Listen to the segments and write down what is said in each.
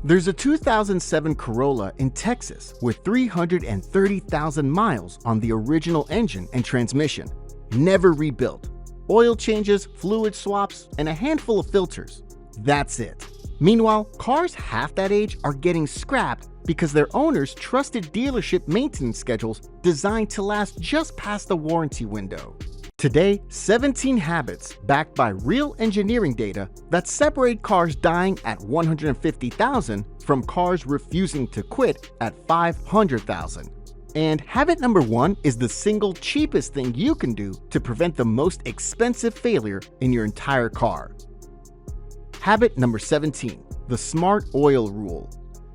There's a 2007 Corolla in Texas with 330,000 miles on the original engine and transmission. Never rebuilt. Oil changes, fluid swaps, and a handful of filters. That's it. Meanwhile, cars half that age are getting scrapped because their owners trusted dealership maintenance schedules designed to last just past the warranty window. Today, 17 habits backed by real engineering data that separate cars dying at 150,000 from cars refusing to quit at 500,000. And habit number 1 is the single cheapest thing you can do to prevent the most expensive failure in your entire car. Habit number 17, the smart oil rule.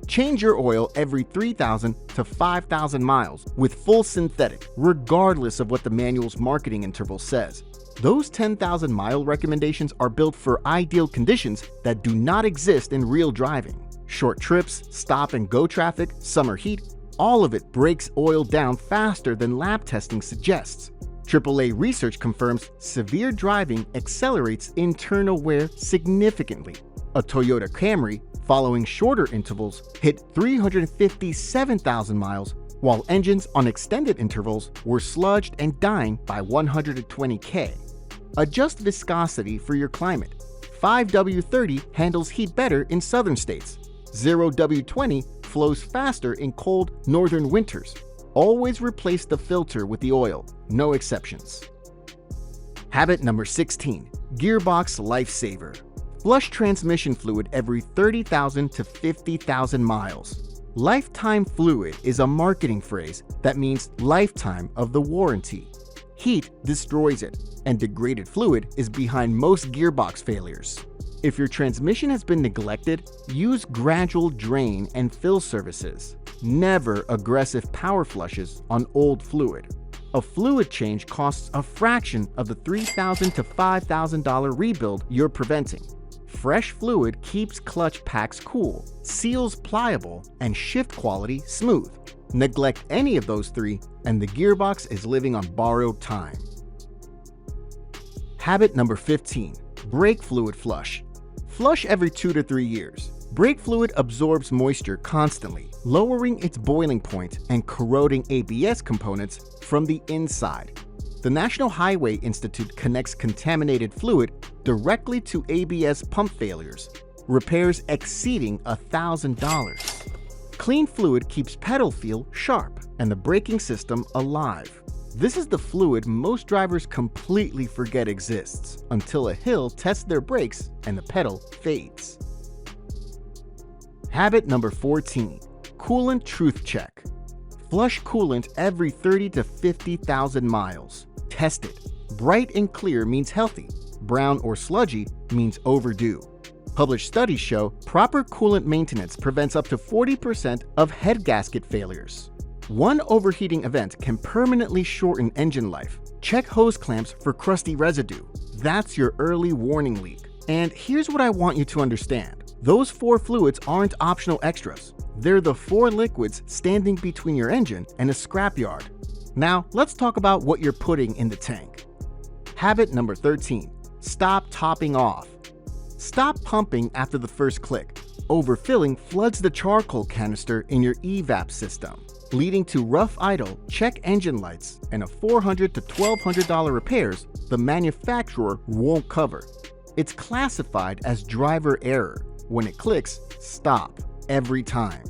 Change your oil every 3,000 to 5,000 miles with full synthetic, regardless of what the manual's marketing interval says. Those 10,000 mile recommendations are built for ideal conditions that do not exist in real driving. Short trips, stop and go traffic, summer heat, all of it breaks oil down faster than lab testing suggests. AAA research confirms severe driving accelerates internal wear significantly. A Toyota Camry, following shorter intervals, hit 357,000 miles, while engines on extended intervals were sludged and dying by 120K. Adjust viscosity for your climate. 5W30 handles heat better in southern states. 0W20 flows faster in cold northern winters. Always replace the filter with the oil, no exceptions. Habit number 16, gearbox lifesaver. Flush transmission fluid every 30,000 to 50,000 miles. Lifetime fluid is a marketing phrase that means lifetime of the warranty. Heat destroys it, and degraded fluid is behind most gearbox failures. If your transmission has been neglected, use gradual drain and fill services. Never aggressive power flushes on old fluid. A fluid change costs a fraction of the $3,000 to $5,000 rebuild you're preventing. Fresh fluid keeps clutch packs cool, seals pliable, and shift quality smooth. Neglect any of those three, and the gearbox is living on borrowed time. Habit number 15, brake fluid flush. Flush every 2 to 3 years. Brake fluid absorbs moisture constantly, lowering its boiling point and corroding ABS components from the inside. The National Highway Institute connects contaminated fluid directly to ABS pump failures, repairs exceeding $1,000. Clean fluid keeps pedal feel sharp and the braking system alive. This is the fluid most drivers completely forget exists until a hill tests their brakes and the pedal fades. Habit number 14, coolant truth check. Flush coolant every 30 to 50,000 miles. Test it. Bright and clear means healthy. Brown or sludgy means overdue. Published studies show proper coolant maintenance prevents up to 40% of head gasket failures. One overheating event can permanently shorten engine life. Check hose clamps for crusty residue. That's your early warning leak. And here's what I want you to understand. Those 4 fluids aren't optional extras. They're the 4 liquids standing between your engine and a scrapyard. Now, let's talk about what you're putting in the tank. Habit number 13, stop topping off. Stop pumping after the first click. Overfilling floods the charcoal canister in your evap system, leading to rough idle, check engine lights, and a $400 to $1,200 repairs the manufacturer won't cover. It's classified as driver error. When it clicks, stop every time.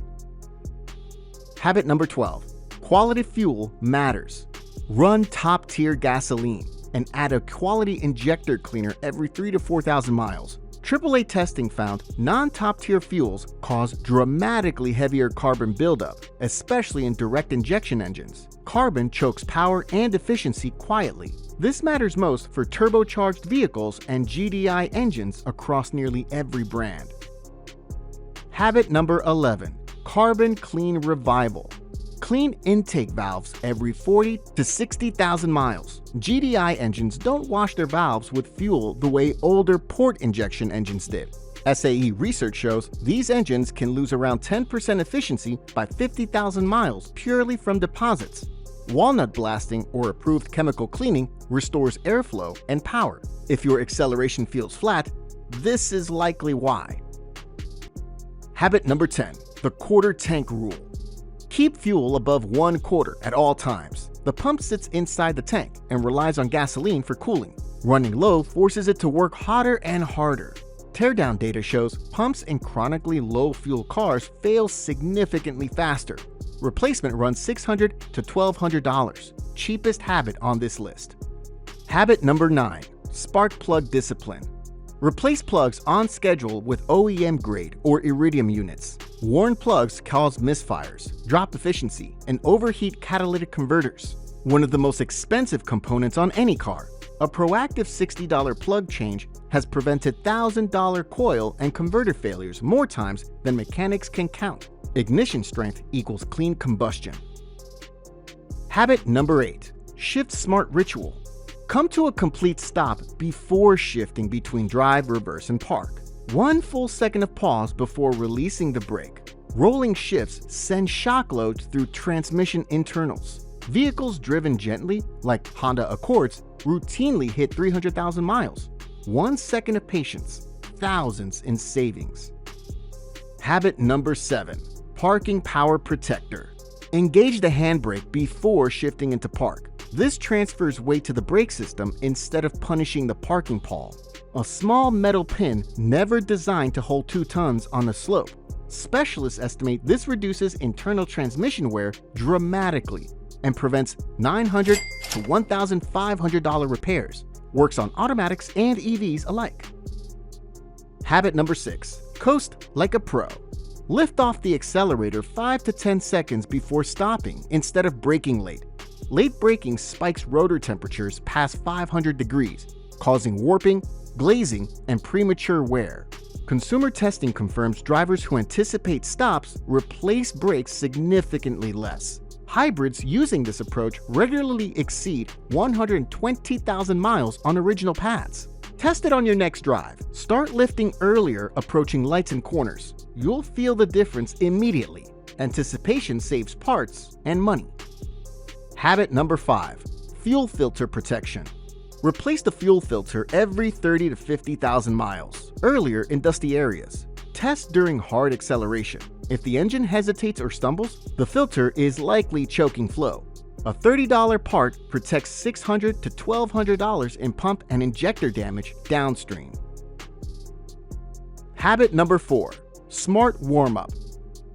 Habit number 12, quality fuel matters. Run top-tier gasoline and add a quality injector cleaner every 3,000 to 4,000 miles. AAA testing found non-top-tier fuels cause dramatically heavier carbon buildup, especially in direct injection engines. Carbon chokes power and efficiency quietly. This matters most for turbocharged vehicles and GDI engines across nearly every brand. Habit number 11, carbon clean revival. Clean intake valves every 40 to 60,000 miles. GDI engines don't wash their valves with fuel the way older port injection engines did. SAE research shows these engines can lose around 10% efficiency by 50,000 miles purely from deposits. Walnut blasting or approved chemical cleaning restores airflow and power. If your acceleration feels flat, this is likely why. Habit number 10, the quarter tank rule. Keep fuel above 1/4 at all times. The pump sits inside the tank and relies on gasoline for cooling. Running low forces it to work hotter and harder. Teardown data shows pumps in chronically low fuel cars fail significantly faster. Replacement runs $600 to $1,200, cheapest habit on this list. Habit number 9, spark plug discipline. Replace plugs on schedule with OEM grade or iridium units. Worn plugs cause misfires, drop efficiency, and overheat catalytic converters, one of the most expensive components on any car. A proactive $60 plug change has prevented $1,000 coil and converter failures more times than mechanics can count. Ignition strength equals clean combustion. Habit number 8, shift smart ritual. Come to a complete stop before shifting between drive, reverse, and park. 1 full second of pause before releasing the brake. Rolling shifts send shock loads through transmission internals. Vehicles driven gently, like Honda Accords, routinely hit 300,000 miles. 1 second of patience, thousands in savings. Habit number 7, parking power protector. Engage the handbrake before shifting into park. This transfers weight to the brake system instead of punishing the parking pawl. A small metal pin never designed to hold 2 tons on a slope. Specialists estimate this reduces internal transmission wear dramatically and prevents $900 to $1,500 repairs. Works on automatics and EVs alike. Habit number 6, coast like a pro. Lift off the accelerator 5 to 10 seconds before stopping instead of braking late. Late braking spikes rotor temperatures past 500 degrees, causing warping, glazing, and premature wear. Consumer testing confirms drivers who anticipate stops replace brakes significantly less. Hybrids using this approach regularly exceed 120,000 miles on original paths. Test it on your next drive. Start lifting earlier approaching lights and corners. You'll feel the difference immediately. Anticipation saves parts and money. Habit number 5, fuel filter protection. Replace the fuel filter every 30 to 50,000 miles, earlier in dusty areas. Test during hard acceleration. If the engine hesitates or stumbles, the filter is likely choking flow. A $30 part protects $600 to $1,200 in pump and injector damage downstream. Habit number 4, smart warm-up.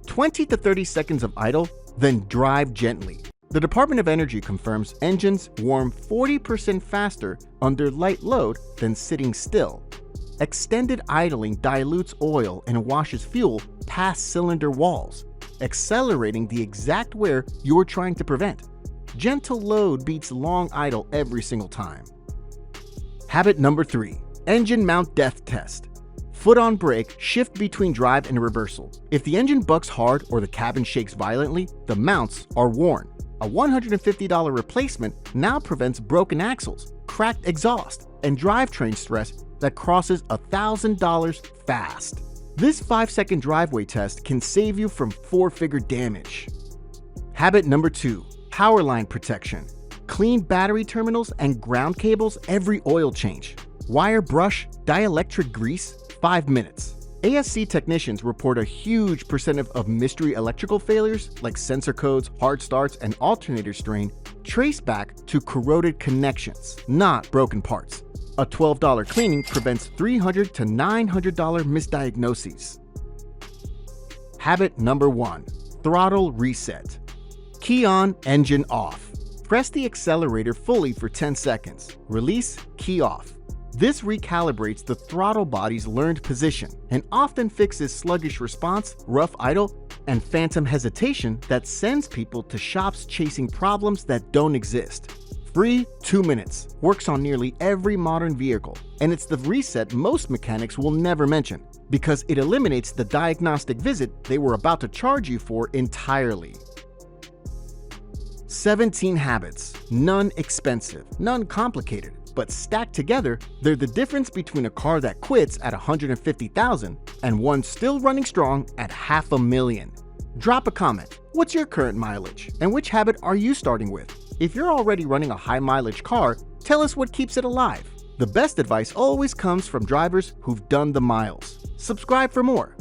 20 to 30 seconds of idle, then drive gently. The Department of Energy confirms engines warm 40% faster under light load than sitting still. Extended idling dilutes oil and washes fuel past cylinder walls, accelerating the exact wear you're trying to prevent. Gentle load beats long idle every single time. Habit number 3, engine mount depth test. Foot on brake, shift between drive and reversal. If the engine bucks hard or the cabin shakes violently, the mounts are worn. A $150 replacement now prevents broken axles, cracked exhaust, and drivetrain stress that crosses $1,000 fast. This 5-second driveway test can save you from 4-figure damage. Habit number 2, power line protection. Clean battery terminals and ground cables every oil change. Wire brush, dielectric grease, 5 minutes. ASC technicians report a huge percentage of mystery electrical failures like sensor codes, hard starts, and alternator strain trace back to corroded connections, not broken parts. A $12 cleaning prevents $300 to $900 misdiagnoses. Habit number 1, throttle reset. Key on, engine off. Press the accelerator fully for 10 seconds. Release, key off. This recalibrates the throttle body's learned position and often fixes sluggish response, rough idle, and phantom hesitation that sends people to shops chasing problems that don't exist. Free 2 minutes, works on nearly every modern vehicle, and it's the reset most mechanics will never mention because it eliminates the diagnostic visit they were about to charge you for entirely. 17 habits, none expensive, none complicated. But stacked together, they're the difference between a car that quits at 150,000 and one still running strong at $500,000. Drop a comment. What's your current mileage? And which habit are you starting with? If you're already running a high mileage car, tell us what keeps it alive. The best advice always comes from drivers who've done the miles. Subscribe for more.